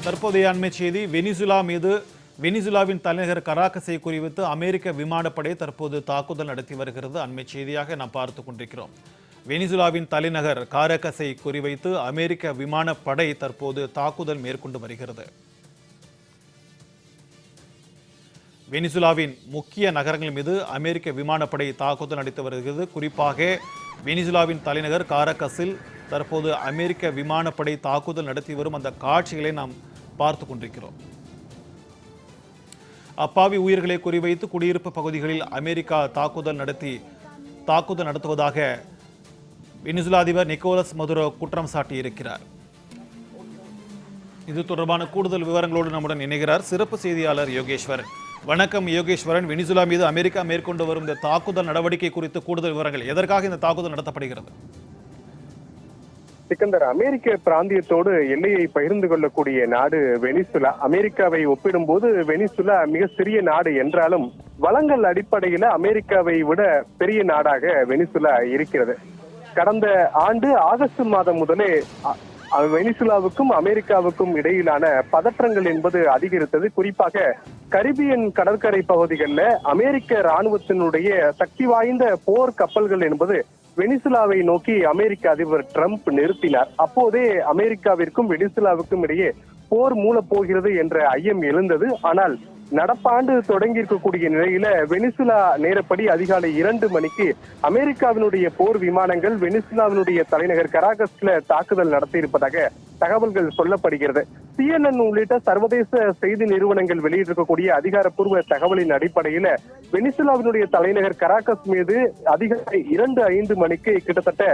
தற்போதைய அண்மை செய்தி வெனிசுலாவின் தலைநகர் கராகஸை குறிவைத்து அமெரிக்க விமானப்படை தற்போது தாக்குதல் நடத்தி வருகிறது. அண்மை செய்தியாக நாம் பார்த்து கொண்டிருக்கிறோம். வெனிசுலாவின் தலைநகர் காரகஸை குறிவைத்து அமெரிக்க விமானப்படை தற்போது தாக்குதல் மேற்கொண்டு வருகிறது. வெனிசுலாவின் முக்கிய நகரங்கள் மீது அமெரிக்க விமானப்படை தாக்குதல் நடத்தி வருகிறது. குறிப்பாக வெனிசுலாவின் தலைநகர் காரகஸில் தற்போது அமெரிக்க விமானப்படை தாக்குதல் நடத்தி வரும் அந்த காட்சிகளை நாம் பார்த்து கொண்டிருக்கிறோம். அப்பாவி உயிர்களை குறிவைத்து குடியிருப்பு பகுதிகளில் அமெரிக்கா தாக்குதல் நடத்துவதாக வெனிசுலா அதிபர் நிக்கோலஸ் மதுரோ குற்றம் சாட்டியிருக்கிறார். இது தொடர்பான கூடுதல் விவரங்களோடு நம்முடன் இணைகிறார் சிறப்பு செய்தியாளர் யோகேஸ்வரன். வணக்கம் யோகேஸ்வரன். வெனிசுலா மீது அமெரிக்கா மேற்கொண்டு வரும் இந்த தாக்குதல் நடவடிக்கை குறித்து கூடுதல் விவரங்கள், எதற்காக இந்த தாக்குதல் நடத்தப்படுகிறது? சிக்கந்தர், அமெரிக்க பிராந்தியத்தோடு எல்லையை பகிர்ந்து கொள்ளக்கூடிய நாடு வெனிசுலா. அமெரிக்காவை ஒப்பிடும்போது வெனிசுலா மிக சிறிய நாடு என்றாலும் வளங்கள் அடிப்படையில அமெரிக்காவை விட பெரிய நாடாக வெனிசுலா இருக்கிறது. கடந்த ஆண்டு ஆகஸ்ட் மாதம் முதலே வெனிசுலாவுக்கும் அமெரிக்காவுக்கும் இடையிலான பதற்றங்கள் என்பது அதிகரித்தது. குறிப்பாக கரிபியன் கடற்கரை பகுதிகளில் அமெரிக்க ராணுவத்தினுடைய சக்தி வாய்ந்த போர் கப்பல்கள் என்பது வெனிசுலாவை நோக்கி அமெரிக்க அதிபர் டிரம்ப் நிறுத்தினார். அப்போதே அமெரிக்காவிற்கும் வெனிசுலாவுக்கும் இடையே போர் மூளப் போகிறது என்ற ஐயம் எழுந்தது. ஆனால் நடப்பாண்டு தொடங்கி இருக்கக்கூடிய நிலையில வெனிசுலா நேரப்படி அதிகாலை 2 மணிக்கு அமெரிக்காவினுடைய போர் விமானங்கள் வெனிசுலாவினுடைய தலைநகர் கராகஸ்ல தாக்குதல் நடத்தி இருப்பதாக தகவல்கள் சொல்லப்படுகிறது. CNN உள்ளிட்ட சர்வதேச செய்தி நிறுவனங்கள் வெளியிட்டிருக்கக்கூடிய அதிகாரப்பூர்வ தகவலின் அடிப்படையில வெனிசுலாவினுடைய தலைநகர் கராகஸ் மீது அதிகாலை 2:05 மணிக்கு கிட்டத்தட்ட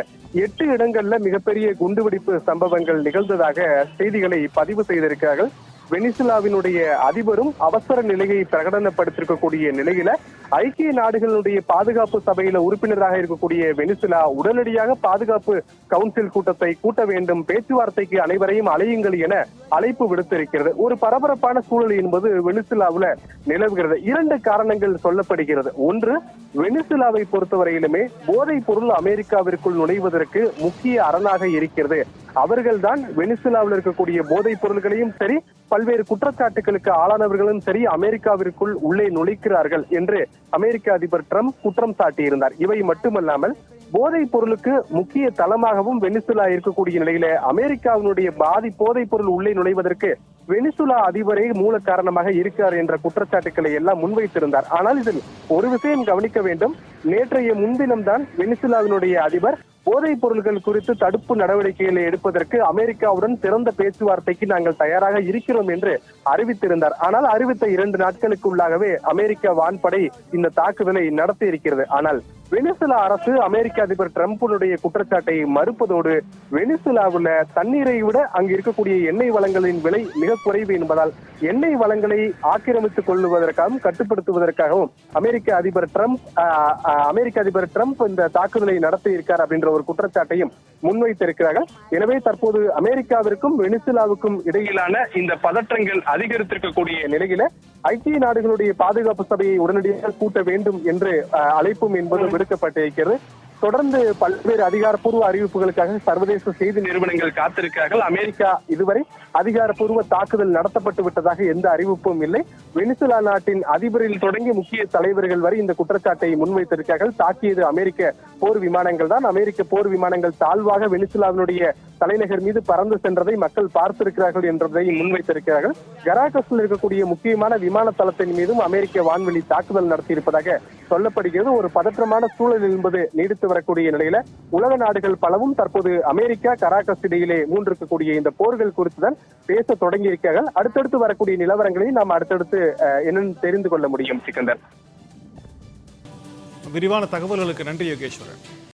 8 இடங்கள்ல மிகப்பெரிய குண்டுவெடிப்பு சம்பவங்கள் நிகழ்ந்ததாக செய்திகளை பதிவு செய்திருக்கிறார்கள். வெனிசுலாவினுடைய அதிபரும் அவசர நிலையை பிரகடனப்படுத்திருக்கக்கூடிய நிலையில ஐக்கிய நாடுகளுடைய பாதுகாப்பு சபையில உறுப்பினராக இருக்கக்கூடிய வெனிசுலா உடனடியாக பாதுகாப்பு கவுன்சில் கூட்டத்தை கூட்ட வேண்டும், பேச்சுவார்த்தைக்கு அனைவரையும் அழையுங்கள் என அழைப்பு விடுத்திருக்கிறது. ஒரு பரபரப்பான சூழல் என்பது வெனிசுலாவுல நிலவுகிறது. 2 காரணங்கள் சொல்லப்படுகிறது. ஒன்று, வெனிசுலாவை பொறுத்தவரையிலுமே போதைப் பொருள் அமெரிக்காவிற்குள் நுழைவதற்கு முக்கிய அரணாக இருக்கிறது. அவர்கள்தான் வெனிசுலாவில் இருக்கக்கூடிய போதைப் பொருள்களையும் சரி, பல்வேறு குற்றச்சாட்டுகளுக்கு ஆளானவர்களும் சரி அமெரிக்காவிற்குள் உள்ளே நுழைக்கிறார்கள் என்று அமெரிக்க அதிபர் டிரம்ப் குற்றம் சாட்டியிருந்தார். இவை மட்டுமல்லாமல் போதைப் பொருளுக்கு முக்கிய தளமாகவும் வெனிசுலா இருக்கக்கூடிய நிலையில அமெரிக்காவினுடைய போதைப் பொருள் உள்ளே நுழைவதற்கு வெனிசுலா அதிபரே மூல காரணமாக இருக்கிறார் என்ற குற்றச்சாட்டுக்களை எல்லாம் முன்வைத்திருந்தார். ஆனால் இதில் ஒரு விஷயம் கவனிக்க வேண்டும். நேற்றைய முன்தினம்தான் வெனிசுலாவினுடைய அதிபர் போதைப் பொருள்கள் குறித்து தடுப்பு நடவடிக்கைகளை எடுப்பதற்கு அமெரிக்காவுடன் சிறந்த பேச்சுவார்த்தைக்கு நாங்கள் தயாராக இருக்கிறோம் என்று அறிவித்திருந்தார். ஆனால் அறிவித்த 2 நாட்களுக்குள்ளாகவே அமெரிக்க வான்படை இந்த தாக்குதலை நடத்தி இருக்கிறது. ஆனால் வெனிசுலா அரசு அமெரிக்க அதிபர் டிரம்பினுடைய குற்றச்சாட்டை மறுப்பதோடு வெனிசுலாவுல தண்ணீரை விட அங்கு இருக்கக்கூடிய எண்ணெய் வளங்களின் விலை மிக குறைவு என்பதால் எண்ணெய் வளங்களை ஆக்கிரமித்துக் கொள்வதற்காகவும் கட்டுப்படுத்துவதற்காகவும் அமெரிக்க அதிபர் டிரம்ப் இந்த தாக்குதலை நடத்தி இருக்கார் அப்படின்ற ஒரு குற்றச்சாட்டையும் முன்வைத்திருக்கிறார்கள். எனவே தற்போது அமெரிக்காவிற்கும் வெனிசுலாவுக்கும் இடையிலான இந்த பதற்றங்கள் அதிகரித்திருக்கக்கூடிய நிலையில ஐக்கிய நாடுகளுடைய பாதுகாப்பு சபையை உடனடியாக கூட்ட வேண்டும் என்று அழைப்பும் என்பது விடுக்கப்பட்டிருக்கிறது. தொடர்ந்து பல்வேறு அதிகாரப்பூர்வ அறிவிப்புகளுக்காக சர்வதேச செய்தி நிறுவனங்கள் காத்திருக்கிறார்கள். அமெரிக்கா இதுவரை அதிகாரப்பூர்வ தாக்குதல் நடத்தப்பட்டு விட்டதாக எந்த அறிவிப்பும் இல்லை. வெனிசுலா நாட்டின் அதிபரில் தொடங்கி முக்கிய தலைவர்கள் வரை இந்த குற்றச்சாட்டை முன்வைத்திருக்கிறார்கள். தாக்கியது அமெரிக்க போர் விமானங்கள் தான். அமெரிக்க போர் விமானங்கள் தாழ்வாக வெனிசுலாவினுடைய தலைநகர் மீது பறந்து சென்றதை மக்கள் பார்த்திருக்கிறார்கள் என்றதை முன்வைத்திருக்கிறார்கள். கராகஸில் இருக்கக்கூடிய முக்கியமான விமான தளத்தின் மீதும் அமெரிக்க வான்வெளி தாக்குதல் நடத்தியிருப்பதாக சொல்லப்படுகிறது. ஒரு பதற்றமான சூழல் என்பது நீடித்து வரக்கூடிய நிலையில உலக நாடுகள் பலவும் தற்போது அமெரிக்கா கராகஸ் இடையிலே மூன்றிருக்கக்கூடிய இந்த போர்கள் குறித்துதான் பேச தொடங்கி இருக்கிறார்கள். அடுத்தடுத்து வரக்கூடிய நிலவரங்களை நாம் அடுத்தடுத்து என்னன்னு தெரிந்து கொள்ள முடியும். சிக்கந்தர், விரிவான தகவல்களுக்கு நன்றி யோகேஸ்வரன்.